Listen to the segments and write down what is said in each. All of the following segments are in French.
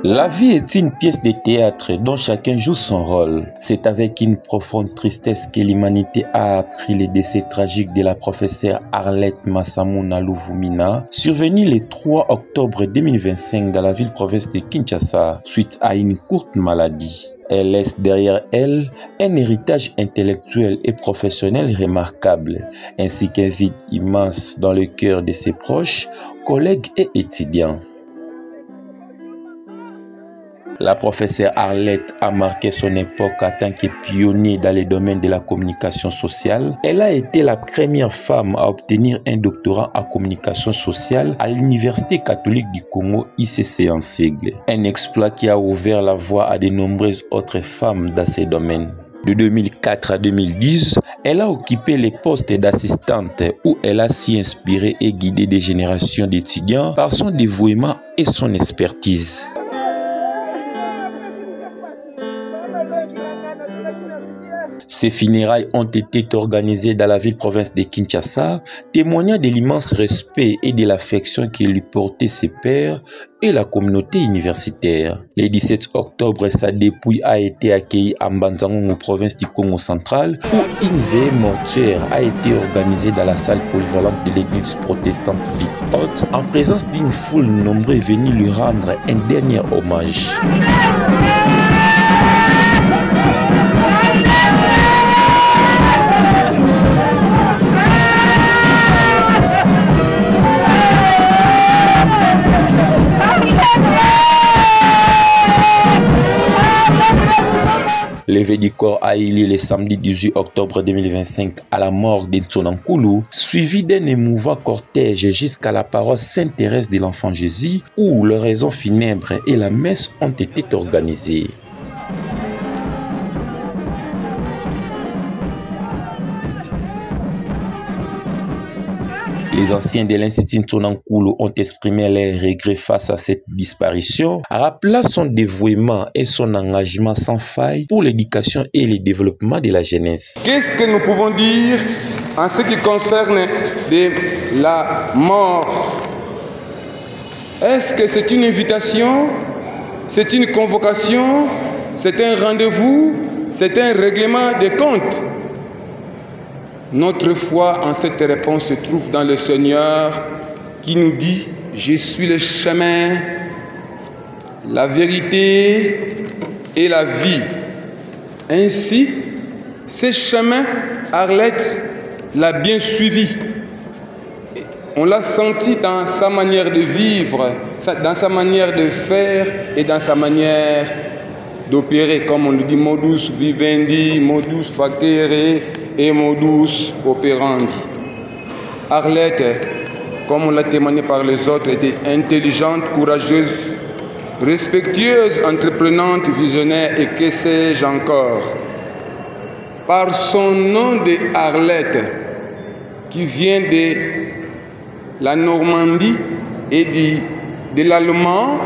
La vie est une pièce de théâtre dont chacun joue son rôle. C'est avec une profonde tristesse que l'humanité a appris le décès tragique de la professeure Arlette Masamuna Luvumina, survenu le 3 octobre 2025 dans la ville-province de Kinshasa, suite à une courte maladie. Elle laisse derrière elle un héritage intellectuel et professionnel remarquable, ainsi qu'un vide immense dans le cœur de ses proches, collègues et étudiants. La professeure Arlette a marqué son époque en tant que pionnière dans le domaine de la communication sociale. Elle a été la première femme à obtenir un doctorat en communication sociale à l'Université catholique du Congo, ICC en sigle. Un exploit qui a ouvert la voie à de nombreuses autres femmes dans ce domaine. De 2004 à 2010, elle a occupé les postes d'assistante où elle a s'y inspiré et guidé des générations d'étudiants par son dévouement et son expertise. Ces funérailles ont été organisées dans la ville-province de Kinshasa, témoignant de l'immense respect et de l'affection qu'il lui portait ses pairs et la communauté universitaire. Le 17 octobre, sa dépouille a été accueillie à Mbanzangongo, province du Congo central, où une veillée mortuaire a été organisée dans la salle polyvalente de l'église protestante Ville Haute, en présence d'une foule nombreuse venue lui rendre un dernier hommage. Levée du corps a eu lieu le samedi 18 octobre 2025 à la morgue d'Ntsonankulu, suivi d'un émouvant cortège jusqu'à la paroisse Sainte-Thérèse de l'Enfant Jésus, où l'oraison funèbre et la messe ont été organisées. Les anciens de l'Institut Ntsonankulu ont exprimé leurs regrets face à cette disparition, rappelant son dévouement et son engagement sans faille pour l'éducation et le développement de la jeunesse. Qu'est-ce que nous pouvons dire en ce qui concerne la mort? Est-ce que c'est une invitation? C'est une convocation? C'est un rendez-vous? C'est un règlement des comptes? Notre foi en cette réponse se trouve dans le Seigneur qui nous dit « Je suis le chemin, la vérité et la vie ». Ainsi, ce chemin, Arlette l'a bien suivi. On l'a senti dans sa manière de vivre, dans sa manière de faire et dans sa manière d'opérer, comme on le dit, modus vivendi, modus facere et modus operandi. Arlette, comme on l'a témoigné par les autres, était intelligente, courageuse, respectueuse, entreprenante, visionnaire et que sais-je encore. Par son nom de Arlette, qui vient de la Normandie et de l'allemand,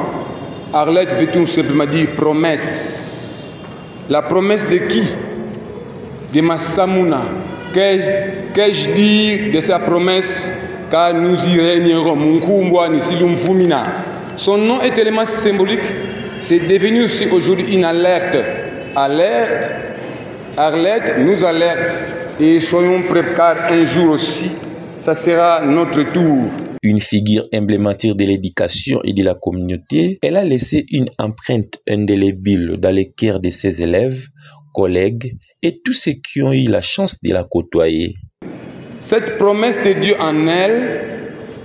Arlette veut tout simplement dire promesse. La promesse de qui? De Masamuna. Qu'ai-je dire de sa promesse? Car nous y régnerons. Son nom est tellement symbolique, c'est devenu aussi aujourd'hui une alerte. Alerte, Arlette nous alerte. Et soyons prêts car un jour aussi, ça sera notre tour. Une figure emblématique de l'éducation et de la communauté, elle a laissé une empreinte indélébile dans les cœurs de ses élèves, collègues et tous ceux qui ont eu la chance de la côtoyer. Cette promesse de Dieu en elle,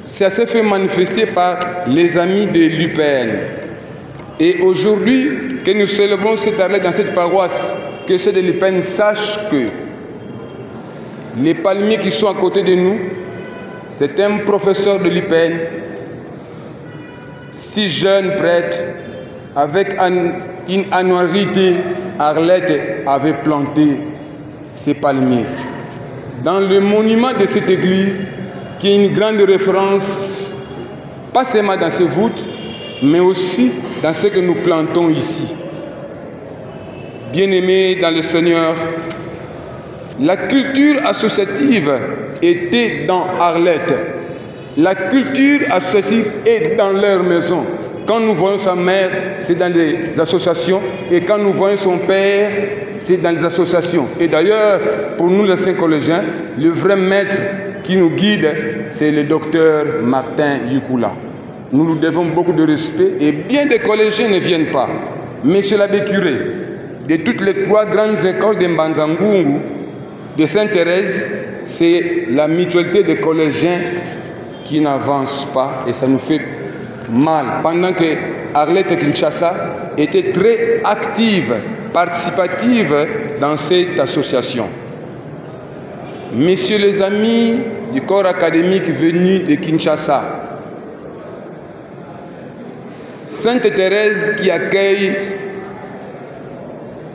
ça s'est fait manifester par les amis de l'UPN. Et aujourd'hui, que nous célébrons cette Arlette dans cette paroisse, que ceux de l'UPN sachent que les palmiers qui sont à côté de nous, c'est un professeur de l'UPN, 6 jeunes prêtres, avec une annualité, Arlette avait planté ces palmiers. Dans le monument de cette église, qui est une grande référence, pas seulement dans ses voûtes, mais aussi dans ce que nous plantons ici. Bien-aimés dans le Seigneur, la culture associative était dans Arlette. La culture associative est dans leur maison. Quand nous voyons sa mère, c'est dans les associations. Et quand nous voyons son père, c'est dans les associations. Et d'ailleurs, pour nous les anciens collégiens, le vrai maître qui nous guide, c'est le docteur Martin Yukula. Nous nous devons beaucoup de respect et bien des collégiens ne viennent pas. Monsieur l'abbé curé, de toutes les 3 grandes écoles de Mbanzangungu, de Sainte-Thérèse, c'est la mutualité des collégiens qui n'avance pas et ça nous fait mal. Pendant que Arlette Kinshasa était très active, participative dans cette association. Messieurs les amis du corps académique venu de Kinshasa, Sainte-Thérèse qui accueille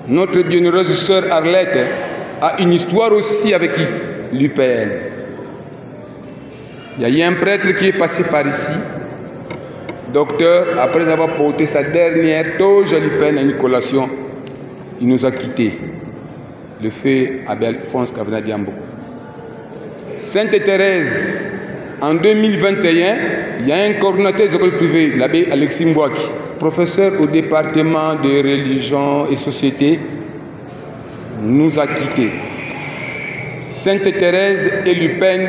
notre bienheureuse sœur Arlette a une histoire aussi avec l'UPN. Il y a un prêtre qui est passé par ici, docteur, après avoir porté sa dernière toge à l'UPN à une collation, il nous a quittés. Le fait Abel Alphonse Kavana Diambo. Sainte-Thérèse, en 2021, il y a un coordonnateur des écoles privées, l'abbé Alexis Mbouaki, professeur au département de religion et société, nous a quittés. Sainte-Thérèse et l'UPN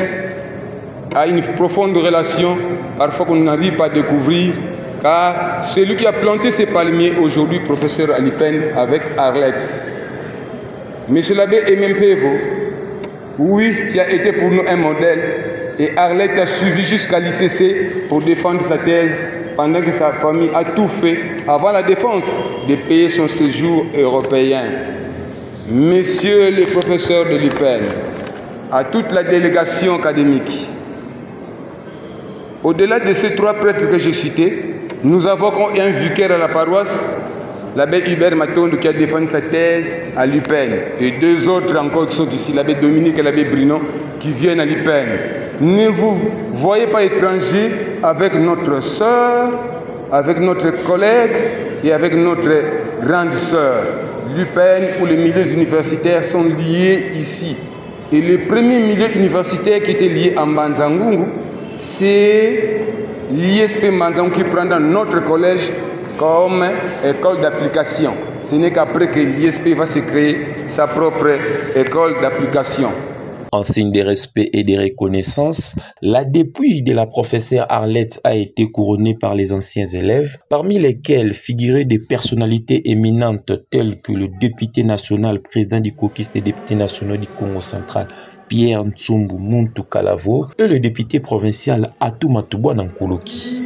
a une profonde relation, parfois qu'on n'arrive pas à découvrir, car celui qui a planté ces palmiers aujourd'hui, professeur à l'UPN, avec Arlette. Monsieur l'abbé Emempevo, oui, tu as été pour nous un modèle et Arlette a suivi jusqu'à l'ICC pour défendre sa thèse pendant que sa famille a tout fait avant la défense de payer son séjour européen. Messieurs les professeurs de l'UPN, à toute la délégation académique, au-delà de ces 3 prêtres que j'ai cités, nous avons un vicaire à la paroisse, l'abbé Hubert Matondo qui a défendu sa thèse à l'UPN et 2 autres encore qui sont ici, l'abbé Dominique et l'abbé Bruno qui viennent à l'UPN. Ne vous voyez pas étranger avec notre sœur, avec notre collègue et avec notre grande sœur. L'UPN ou les milieux universitaires sont liés ici. Et le premier milieu universitaire qui était lié à Mbanzangungu, c'est l'ISP Mbanzangungu qui prend dans notre collège comme école d'application. Ce n'est qu'après que l'ISP va se créer sa propre école d'application. En signe de respect et de reconnaissance, la dépouille de la professeure Arlette a été couronnée par les anciens élèves, parmi lesquels figuraient des personnalités éminentes telles que le député national, président du caucus des députés nationaux du Congo central, Pierre Ntsumbu Muntu Kalavo, et le député provincial Atou Matubwa Nankoloki.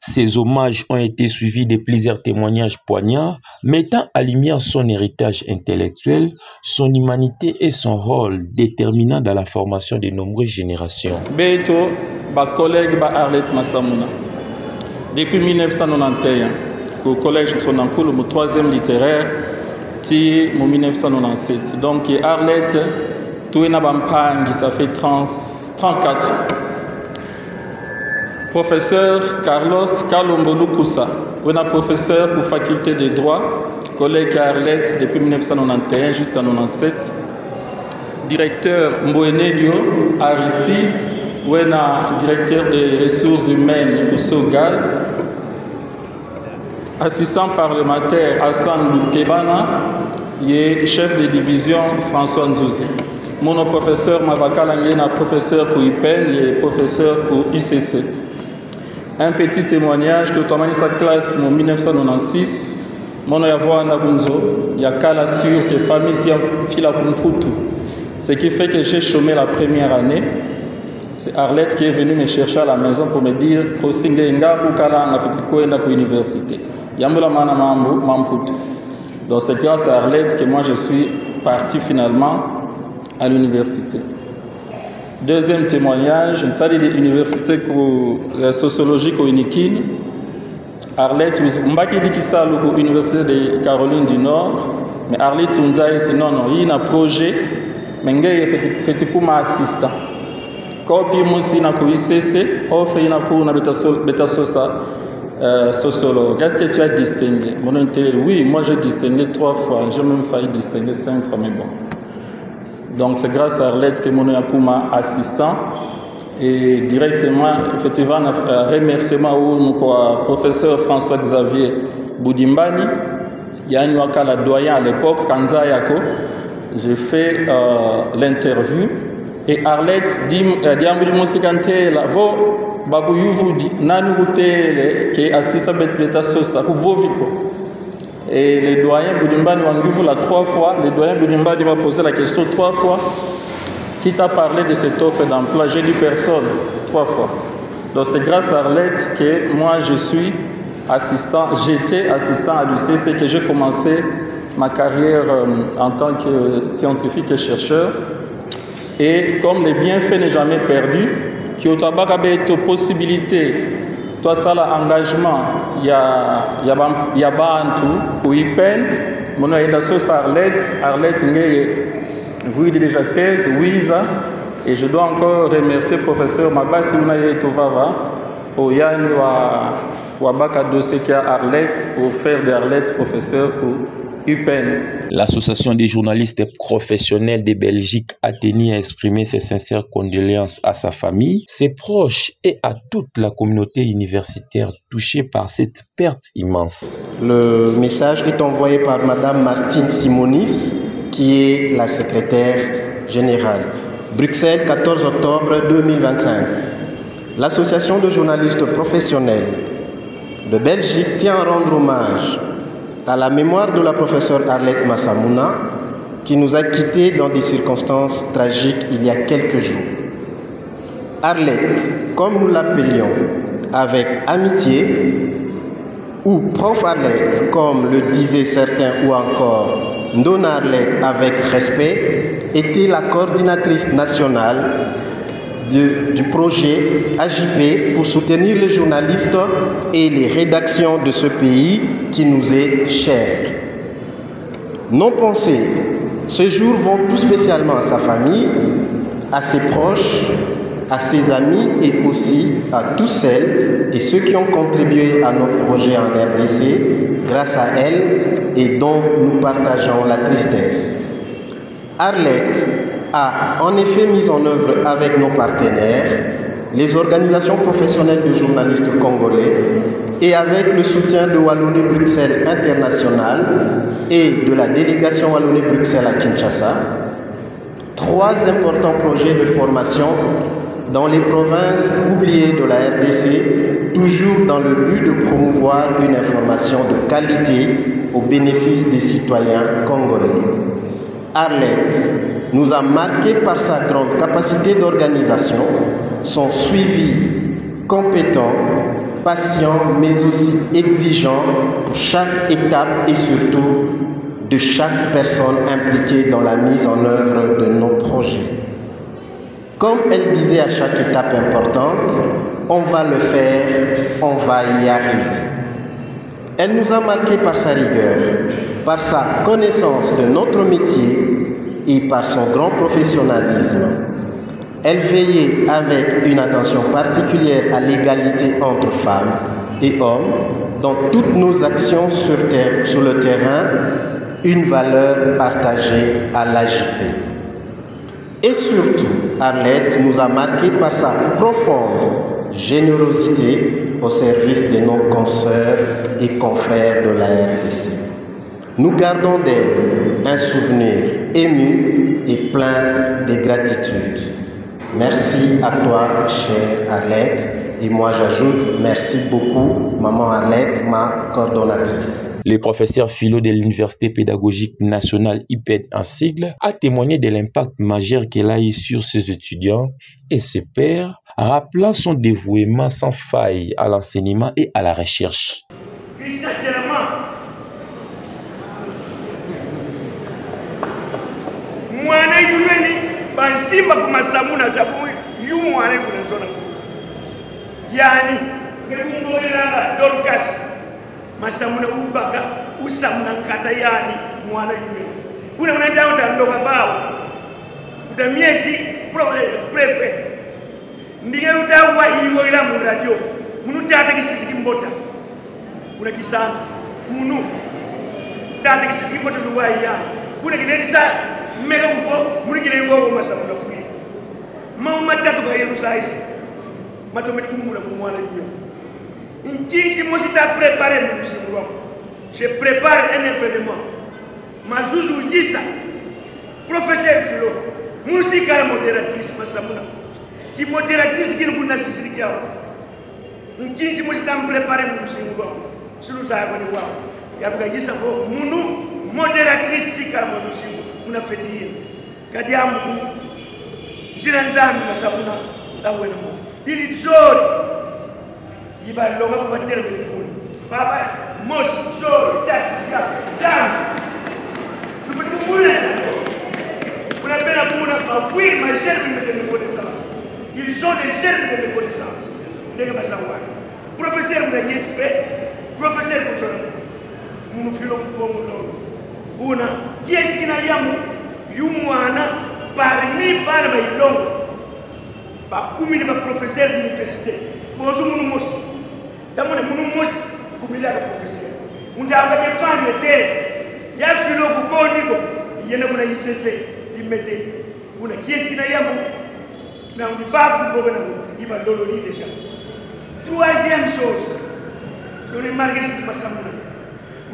Ces hommages ont été suivis de plusieurs témoignages poignants, mettant à lumière son héritage intellectuel, son humanité et son rôle déterminant dans la formation de nombreuses générations. Beto, ma collègue Arlette Massamuna. Depuis 1991, au collège Sonankulu, mon 3e littéraire, en 1997. Donc Arlette, tout est Bampangi, ça fait 34 ans. Professeur Carlos Kalombolou Koussa, on a professeur pour faculté de droit, collègue Arlette depuis 1991 jusqu'à 1997. Directeur Mboenelio Aristide, on a directeur des ressources humaines pour Gaz. Assistant parlementaire Hassan Loukebana, et chef de division François Nzouzi. Mon professeur Mavaka Langena, professeur pour IPEN et professeur pour UCC. Un petit témoignage que tu as sa classe en 1996. Mon avoir Nabunzo, il y a qu'à la sûre que famille si fila Kumputu. Ce qui fait que j'ai chômé la première année. C'est Arlette qui est venue me chercher à la maison pour me dire crossing nga ukala na fitiko enda pour université. Yambula mana mambu mamputu. Donc c'est grâce à Arlette que moi je suis parti finalement à l'université. Deuxième témoignage, une salle de l'université pour la sociologie au Inikin. Arlette, Mbaki dit qu'il s'est à l'université de Caroline du Nord, mais Arlette Unzaï, c'est non, il y a un projet, mais il fait pour ma assistant. Copie aussi na pour ICC, offre il a pour na beta sociologue. Est-ce que tu as distingué? Mon intérêt, oui, moi j'ai distingué 3 fois, j'ai même failli distinguer 5 fois, mais bon. Donc c'est grâce à Arlette que mon Yakuma assistant et directement, effectivement, un remerciement au professeur François-Xavier Boudimbani, il y a un doyen à l'époque, Kanza Yako, j'ai fait l'interview et Arlette dit la qui est assistant bêta sosa et le doyen Boudimbani l'a 3 fois, le doyen Boudimbani m'a posé la question 3 fois. Qui t'a parlé de cette offre d'emploi? J'ai dit personne, 3 fois. Donc c'est grâce à Arlette que moi je suis assistant, j'étais assistant à l'UC, c'est que j'ai commencé ma carrière en tant que scientifique et chercheur. Et comme le bienfait n'est jamais perdu, qui au tabac a une possibilité, toi ça l'engagement, il y a bantu, pour y peine, mon aïdasso Arlette vous déjà thèse, Wiza, et je dois encore remercier le professeur Mabasi Unaye Tovava, au Yann Wabaka dossier qui a Arlette, pour faire d'Arlette professeur pour UPEN. L'Association des journalistes professionnels de Belgique a tenu à exprimer ses sincères condoléances à sa famille, ses proches et à toute la communauté universitaire touchée par cette perte immense. Le message est envoyé par Madame Martine Simonis, qui est la secrétaire générale. Bruxelles, 14 octobre 2025. L'Association de journalistes professionnels de Belgique tient à rendre hommage à la mémoire de la professeure Arlette Massamouna, qui nous a quittés dans des circonstances tragiques il y a quelques jours. Arlette, comme nous l'appelions, avec amitié, ou Prof Arlette, comme le disaient certains, ou encore Ndona Arlette avec respect, était la coordinatrice nationale du projet AJP pour soutenir les journalistes et les rédactions de ce pays qui nous est cher. Nos pensées, ce jour, vont tout spécialement à sa famille, à ses proches, à ses amis et aussi à tous celles et ceux qui ont contribué à nos projets en RDC grâce à elle et dont nous partageons la tristesse. Arlette a en effet mis en œuvre avec nos partenaires, les organisations professionnelles de journalistes congolais et avec le soutien de Wallonie-Bruxelles International et de la délégation Wallonie-Bruxelles à Kinshasa, 3 importants projets de formation dans les provinces oubliées de la RDC, toujours dans le but de promouvoir une information de qualité au bénéfice des citoyens congolais. Arlette nous a marqué par sa grande capacité d'organisation, son suivi compétent, patient, mais aussi exigeant pour chaque étape et surtout de chaque personne impliquée dans la mise en œuvre de nos projets. Comme elle disait à chaque étape importante, on va le faire, on va y arriver. Elle nous a marqué par sa rigueur, par sa connaissance de notre métier et par son grand professionnalisme. Elle veillait avec une attention particulière à l'égalité entre femmes et hommes dans toutes nos actions sur le terrain, une valeur partagée à l'AJP. Et surtout, Arlette nous a marqué par sa profonde générosité au service de nos consoeurs et confrères de la RDC. Nous gardons d'elle un souvenir ému et plein de gratitude. Merci à toi, chère Arlette. Et moi, j'ajoute merci beaucoup, maman Arlette, ma coordonnatrice. Le professeur philo de l'Université pédagogique nationale IPED en sigle a témoigné de l'impact majeur qu'elle a eu sur ses étudiants et ses pairs, rappelant son dévouement sans faille à l'enseignement et à la recherche. Yani ngekumbonelanga Dorcas masamuna ubaka usamuna nkata yani mwana yule kuna mnanja utandoka bao utamiesi prefe ndiye utawa iwo ila mu radio munu tata kisisi mbota kuna kisana munu tata kisisi mbota luwa ya kuna kinenisa mega ufo munu kinengo masamuna fuli mama tatu ka Yerusalemu matomani kumula mwana yo inkinsi mo sita préparer mu singwa je prépare un événement mazuzu yisa professeur philo musi kala modératrice masamuna qui modératrice qui nous nasisiri kiao inkinsi mo sita préparer mu singwa sulu za kwa ni wao yabuga yisa ko munu modératrice si kala mu singwa una feti kadi amu jiranzami masamuna dawena mo dili zori yiba longa ko batere be ko baba mos zori dan lu ko mule una pena puna pa fui ma germe de connaissance ils ont des germes de connaissance ndenge bazawa professeur de ISP professeur ko chona munu filo ko mo una kiesi na yamu yumwana parmi bana bailongo ba kumini ba professeur d'université bonjour munu mosi damone munu mosi kumili ka professeur unda ba défendre thèse ya filo ko boniko yene kuna ICC imete kuna kiesi na yamu na unibabu bobe na iba lolo li déjà troisième chose doni marqué sur masamuna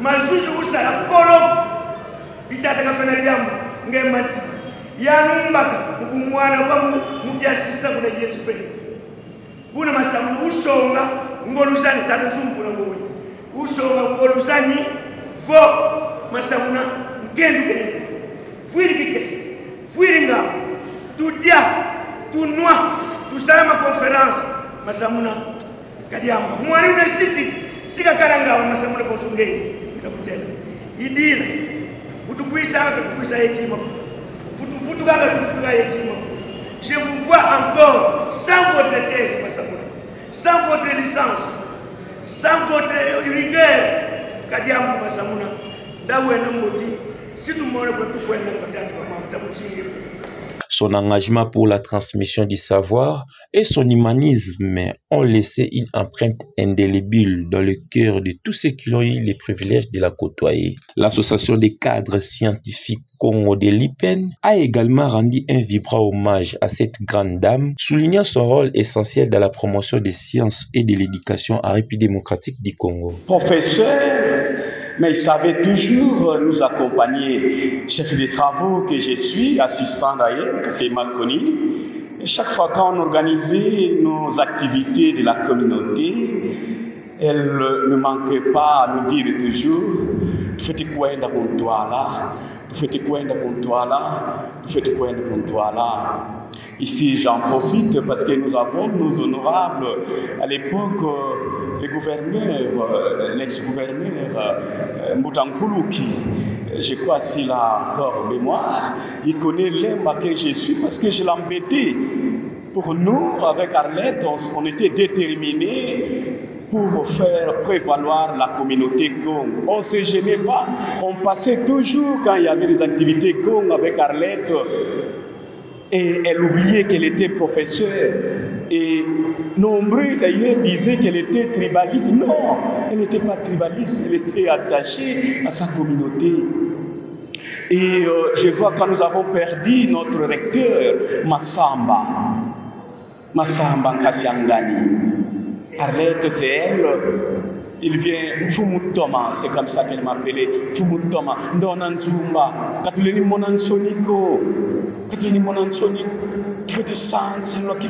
mazuzu usala kolo bitata ka fena jamu ngemati ya mbaka mwana ba mubyasisa kuna Yesu pe kuna masamu usonga ngoluzani tatuzumbu na ngoyi usonga ngoluzani vo masamuna ngendu kene fuiri kikesi fuiri nga tudia tunwa tusalama conférence masamuna kadiamu mwani una sisi sika karanga masamuna bonsungei itakutela idina utukuisa hekima je vous vois encore sans votre thèse, sans votre licence, sans votre rigueur. Kadiamu Masamuna, Dawena Moti, si tout le monde peut tout Son engagement pour la transmission du savoir et son humanisme ont laissé une empreinte indélébile dans le cœur de tous ceux qui ont eu les privilèges de la côtoyer. L'association des cadres scientifiques Congo de l'IPEN a également rendu un vibrant hommage à cette grande dame, soulignant son rôle essentiel dans la promotion des sciences et de l'éducation en République démocratique du Congo. Professeur, mais il savait toujours nous accompagner. Chef de travaux que je suis, assistant d'ailleurs, qui m'a connu. Et chaque fois qu'on organisait nos activités de la communauté, elle ne manquait pas à nous dire toujours « Tu fais quoi dans toi là? Tu fais quoi dans toi là? Tu fais quoi dans toi là ?» Ici, j'en profite parce que nous avons nos honorables. À l'époque, le gouverneur, l'ex-gouverneur Mbutankulu, qui, je crois s'il a encore mémoire, il connaît l'homme que je suis parce que je l'embêtais. Pour nous, avec Arlette, on était déterminés pour faire prévaloir la communauté Congo. On ne se gênait pas, on passait toujours quand il y avait des activités Congo avec Arlette. Et elle oubliait qu'elle était professeure. Et nombreux d'ailleurs disaient qu'elle était tribaliste. Non, elle n'était pas tribaliste, elle était attachée à sa communauté. Et je vois quand nous avons perdu notre recteur, Massamba Nkasiangani. Arlette, c'est elle. Il vient Mfumu Thomas, c'est comme ça qu'elle m'appelait. Mfumu Thomas, Ndonanzumba, Katuleni Monansoniko. Tu descends, c'est là qui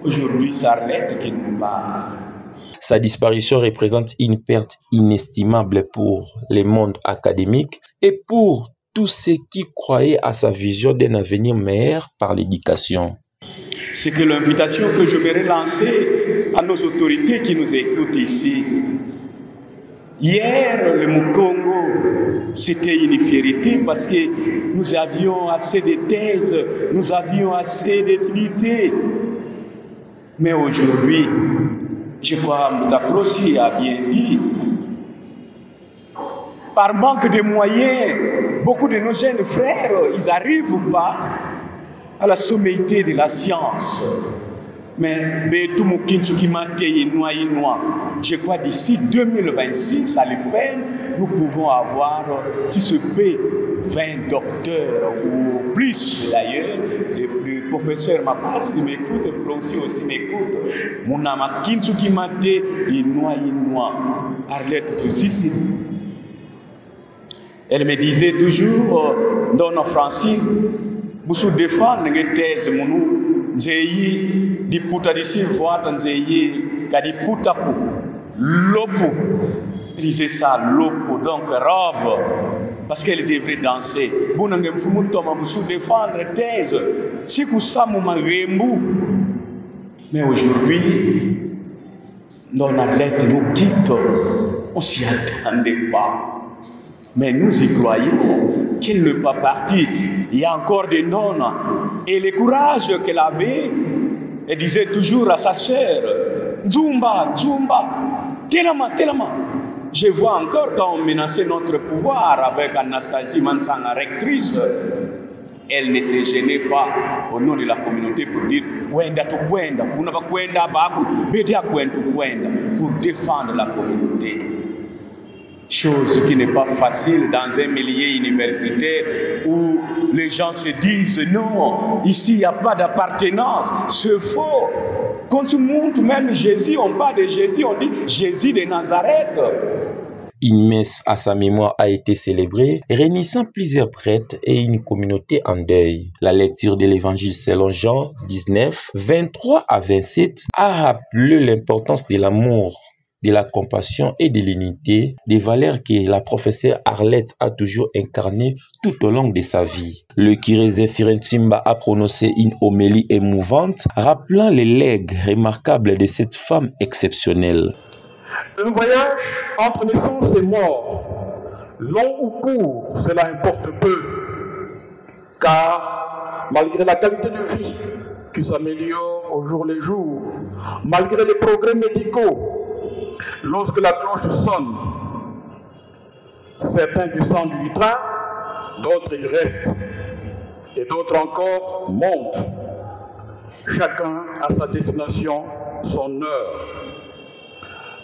aujourd'hui, c'est Arlette qui nous parle. Sa disparition représente une perte inestimable pour le monde académique et pour tous ceux qui croyaient à sa vision d'un avenir meilleur par l'éducation. C'est que l'invitation que je voudrais lancer à nos autorités qui nous écoutent ici. Hier, le Mukongo, c'était une fierté parce que nous avions assez de thèses, nous avions assez d'étudiants. Mais aujourd'hui, je crois que Moutaprosi a bien dit, par manque de moyens, beaucoup de nos jeunes frères, ils n'arrivent pas à la sommité de la science. Mais je crois d'ici 2026 à l'IPEN, nous pouvons avoir, si ce peut, 20 docteurs ou plus d'ailleurs, le professeur Mapas, il m'écoute, le professeur aussi m'écoute. Mon âme, Kinsuki Mate, il noie. Arlette aussi. Elle me disait toujours, Donna Francine, vous défendre une thèse, mon Nzeyi, di puta di silvoata, Nzeyi, kadi puta pou, lopo. Je disais ça, lopo, donc robe, parce qu'elle devrait danser. Vous n'avez pas vous défendre une thèse, si vous savez, mais aujourd'hui, Donna Arlette nous quitte, on s'y attendait pas. Mais nous y croyons qu'elle n'est pas partie. Il y a encore des nonnes. Et le courage qu'elle avait, elle disait toujours à sa sœur, Zumba, Zumba, Telama, Telama. Je vois encore quand on menaçait notre pouvoir avec Anastasie Mansanga, rectrice. Elle ne se gênait pas au nom de la communauté pour dire Kwenda tu Kwenda, pour défendre la communauté. Chose qui n'est pas facile dans un milieu universitaire où les gens se disent non, ici il n'y a pas d'appartenance, c'est faux. Quand on montre même Jésus, on parle de Jésus, on dit Jésus de Nazareth. Une messe à sa mémoire a été célébrée, réunissant plusieurs prêtres et une communauté en deuil. La lecture de l'évangile selon Jean 19, 23 à 27 a rappelé l'importance de l'amour, de la compassion et de l'unité, des valeurs que la professeure Arlette a toujours incarnées tout au long de sa vie. Le curé Zéphirin Tsimba a prononcé une homélie émouvante, rappelant les legs remarquables de cette femme exceptionnelle. Un voyage entre naissance et mort, long ou court, cela importe peu, car malgré la qualité de vie qui s'améliore au jour le jour, malgré les progrès médicaux, lorsque la cloche sonne, certains descendent du train, d'autres ils restent, et d'autres encore montent. Chacun a sa destination, son heure.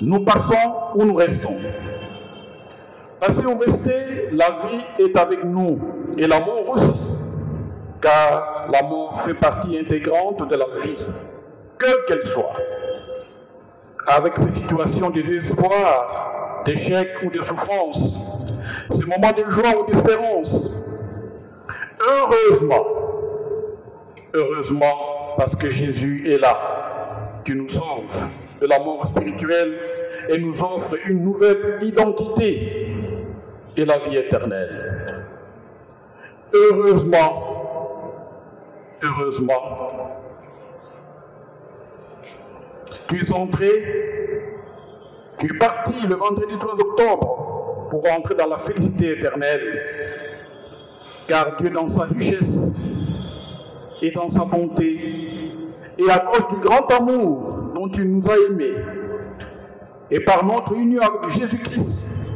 Nous passons ou nous restons. Passer ou rester, la vie est avec nous, et la mort aussi, car la mort fait partie intégrante de la vie, quelle qu'elle soit. Avec ces situations de désespoir, d'échec ou de souffrance, ces moments de joie ou d'espérance, heureusement, parce que Jésus est là, qui nous sauve de la mort spirituelle et nous offre une nouvelle identité et la vie éternelle. Heureusement, tu es entré, tu es parti le vendredi 3 octobre pour entrer dans la félicité éternelle, car Dieu dans sa richesse et dans sa bonté, et à cause du grand amour dont tu nous as aimés, et par notre union avec Jésus-Christ,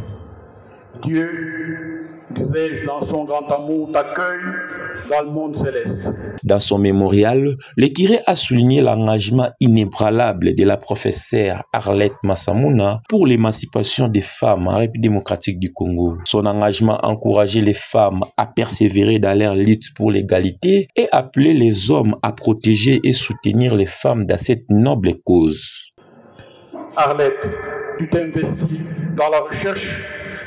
Dieu, disais-je, dans son grand amour, t'accueille dans le monde céleste. Dans son mémorial, le curé a souligné l'engagement inébranlable de la professeure Arlette Masamuna pour l'émancipation des femmes en République démocratique du Congo. Son engagement a encouragé les femmes à persévérer dans leur lutte pour l'égalité et appelé les hommes à protéger et soutenir les femmes dans cette noble cause. Arlette, tu t'es investie dans la recherche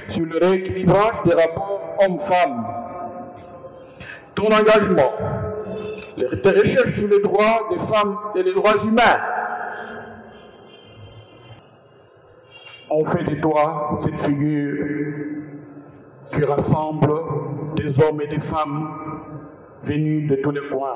sur le rééquilibrage des rapports hommes-femmes. Ton engagement, tes recherches sur les droits des femmes et les droits humains ont fait de toi cette figure qui rassemble des hommes et des femmes venus de tous les coins.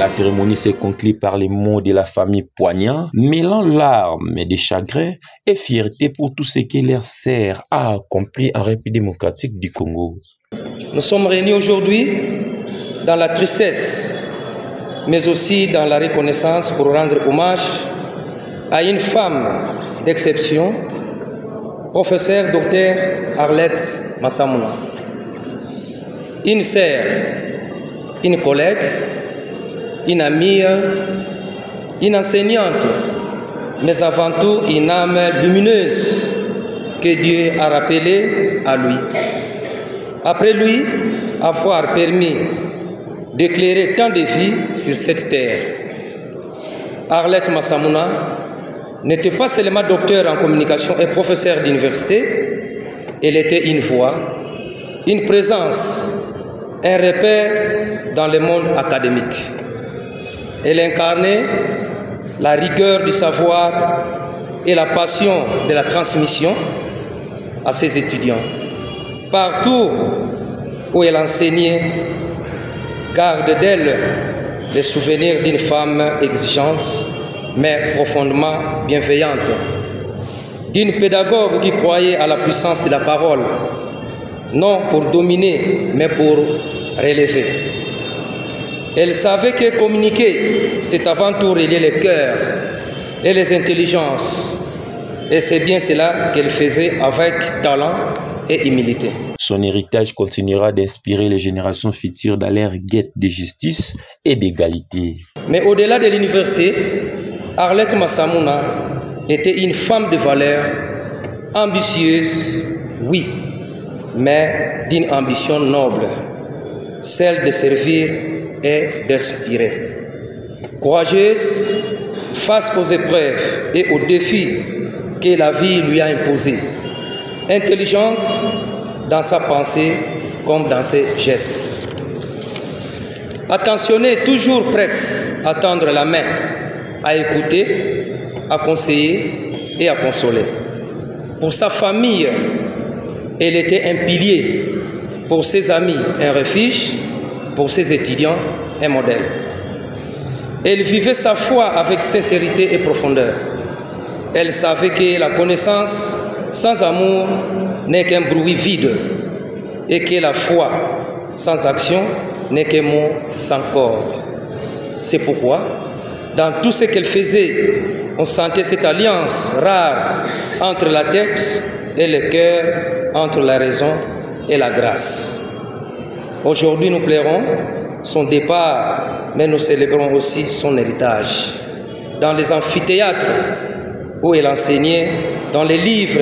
La cérémonie s'est conclue par les mots de la famille Poignant, mêlant larmes de chagrin et fierté pour tout ce que leur sœur a accompli en République démocratique du Congo. Nous sommes réunis aujourd'hui dans la tristesse, mais aussi dans la reconnaissance pour rendre hommage à une femme d'exception, professeur Dr Arlette Massamuna. Une sœur, une collègue, une amie, une enseignante, mais avant tout une âme lumineuse que Dieu a rappelée à lui. Après lui, avoir permis d'éclairer tant de vies sur cette terre. Arlette Massamuna n'était pas seulement docteur en communication et professeur d'université, elle était une voix, une présence, un repère dans le monde académique. Elle incarnait la rigueur du savoir et la passion de la transmission à ses étudiants. Partout où elle enseignait, garde d'elle les souvenirs d'une femme exigeante, mais profondément bienveillante, d'une pédagogue qui croyait à la puissance de la parole, non pour dominer, mais pour relever. Elle savait que communiquer, c'est avant tout relier les cœurs et les intelligences. Et c'est bien cela qu'elle faisait avec talent et humilité. Son héritage continuera d'inspirer les générations futures dans leur quête de justice et d'égalité. Mais au-delà de l'université, Arlette Massamuna était une femme de valeur, ambitieuse, oui, mais d'une ambition noble, celle de servir et d'inspirer. Courageuse face aux épreuves et aux défis que la vie lui a imposés. Intelligente dans sa pensée comme dans ses gestes. Attentionnée, toujours prête à tendre la main, à écouter, à conseiller et à consoler. Pour sa famille, elle était un pilier. Pour ses amis, un refuge. Pour ses étudiants, un modèle. Elle vivait sa foi avec sincérité et profondeur. Elle savait que la connaissance sans amour n'est qu'un bruit vide et que la foi sans action n'est qu'un mot sans corps. C'est pourquoi, dans tout ce qu'elle faisait, on sentait cette alliance rare entre la tête et le cœur, entre la raison et la grâce. Aujourd'hui, nous pleurons son départ, mais nous célébrons aussi son héritage. Dans les amphithéâtres où elle enseignait, dans les livres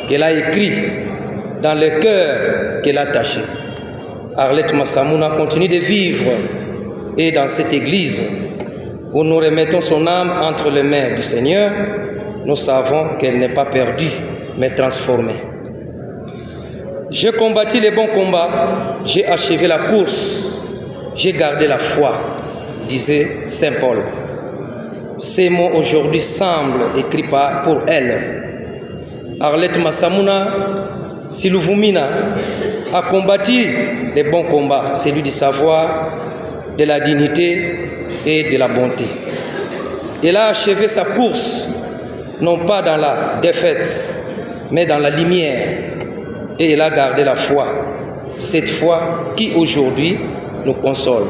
qu'elle a écrits, dans le cœur qu'elle a taché. Arlette Massamuna continue de vivre et dans cette église où nous remettons son âme entre les mains du Seigneur, nous savons qu'elle n'est pas perdue, mais transformée. J'ai combattu les bons combats, j'ai achevé la course, j'ai gardé la foi, disait Saint Paul. Ces mots aujourd'hui semblent écrits pour elle. Arlette Massamuna Siluvumina a combattu les bons combats, celui du savoir, de la dignité et de la bonté. Elle a achevé sa course, non pas dans la défaite, mais dans la lumière. Et elle a gardé la foi, cette foi qui aujourd'hui nous console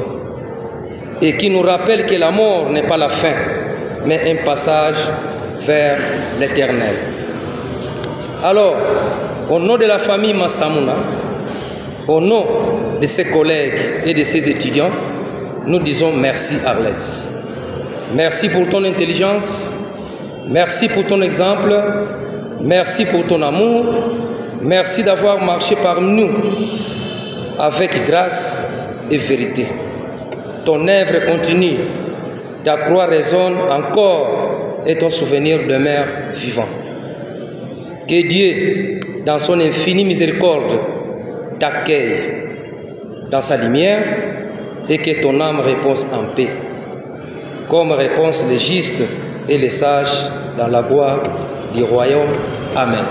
et qui nous rappelle que la mort n'est pas la fin, mais un passage vers l'éternel. Alors, au nom de la famille Massamuna, au nom de ses collègues et de ses étudiants, nous disons merci Arlette. Merci pour ton intelligence, merci pour ton exemple, merci pour ton amour. Merci d'avoir marché parmi nous avec grâce et vérité. Ton œuvre continue, ta croix résonne encore et ton souvenir demeure vivant. Que Dieu, dans son infinie miséricorde, t'accueille dans sa lumière et que ton âme repose en paix, comme répondent les justes et les sages dans la gloire du royaume. Amen.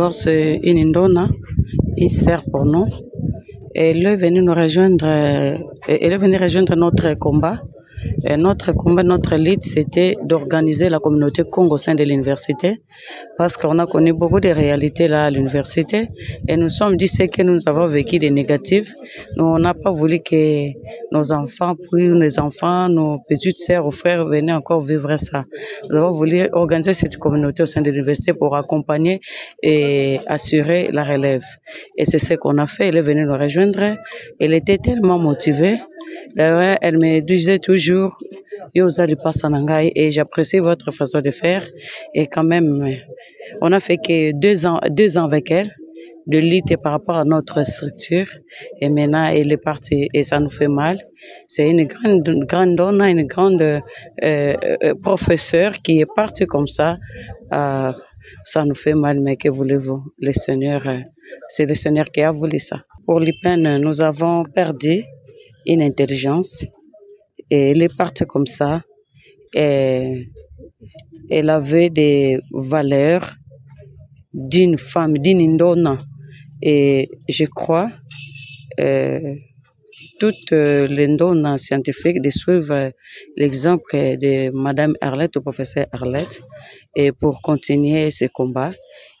D'abord, c'est une Ndona, il sert pour nous. Elle est venue nous rejoindre, elle est venue rejoindre notre combat. Et notre combat, notre lutte, c'était d'organiser la communauté Congo au sein de l'université, parce qu'on a connu beaucoup de réalités là à l'université, et nous sommes dit ce que nous avons vécu des négatifs. Nous, on n'a pas voulu que nos enfants, puis nos enfants, nos petites sœurs ou frères venaient encore vivre ça. Nous avons voulu organiser cette communauté au sein de l'université pour accompagner et assurer la relève. Et c'est ce qu'on a fait. Elle est venue nous rejoindre. Elle était tellement motivée. D'ailleurs, elle me disait toujours, et j'apprécie votre façon de faire. Et quand même, on a fait que 2 ans avec elle, de lutte par rapport à notre structure. Et maintenant, elle est partie et ça nous fait mal. C'est une grande donne, une grande professeure qui est partie comme ça. Ça nous fait mal, mais que voulez-vous? Le Seigneur, c'est le Seigneur qui a voulu ça. Pour l'IPEN, nous avons perdu une intelligence et elle est partie comme ça. Et elle avait des valeurs d'une femme, d'une Ndona. Et je crois toutes les Ndona scientifiques de suivre l'exemple de Madame Arlette, au professeur Arlette, et pour continuer ce combat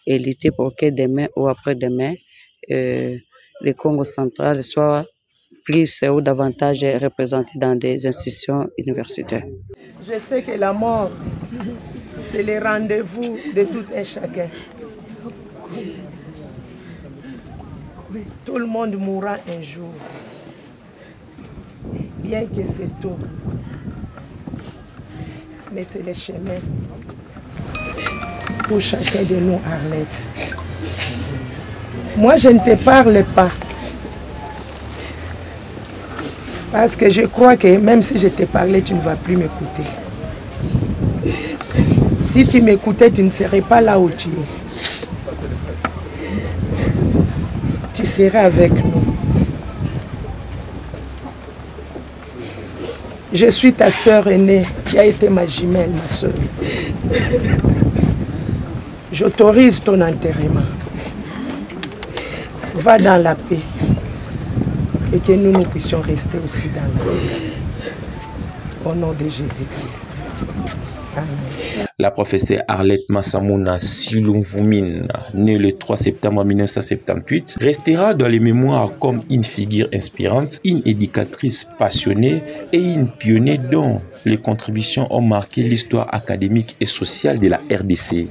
et lutter pour que demain ou après-demain, le Congo central soit plus ou davantage représenté dans des institutions universitaires. Je sais que la mort, c'est le rendez-vous de tout un chacun. Tout le monde mourra un jour, bien que c'est tôt. Mais c'est le chemin pour chacun de nous, Arlette. Moi, je ne te parle pas. Parce que je crois que même si je te parlais, tu ne vas plus m'écouter. Si tu m'écoutais, tu ne serais pas là où tu es. Tu serais avec nous. Je suis ta sœur aînée, qui a été ma jumelle, ma sœur. J'autorise ton enterrement. Va dans la paix. Et que nous puissions rester aussi dans la paix. Au nom de Jésus-Christ. La professeure Arlette Massamouna Silumvumine, née le 3 septembre 1978, restera dans les mémoires comme une figure inspirante, une éducatrice passionnée et une pionnière dont les contributions ont marqué l'histoire académique et sociale de la RDC.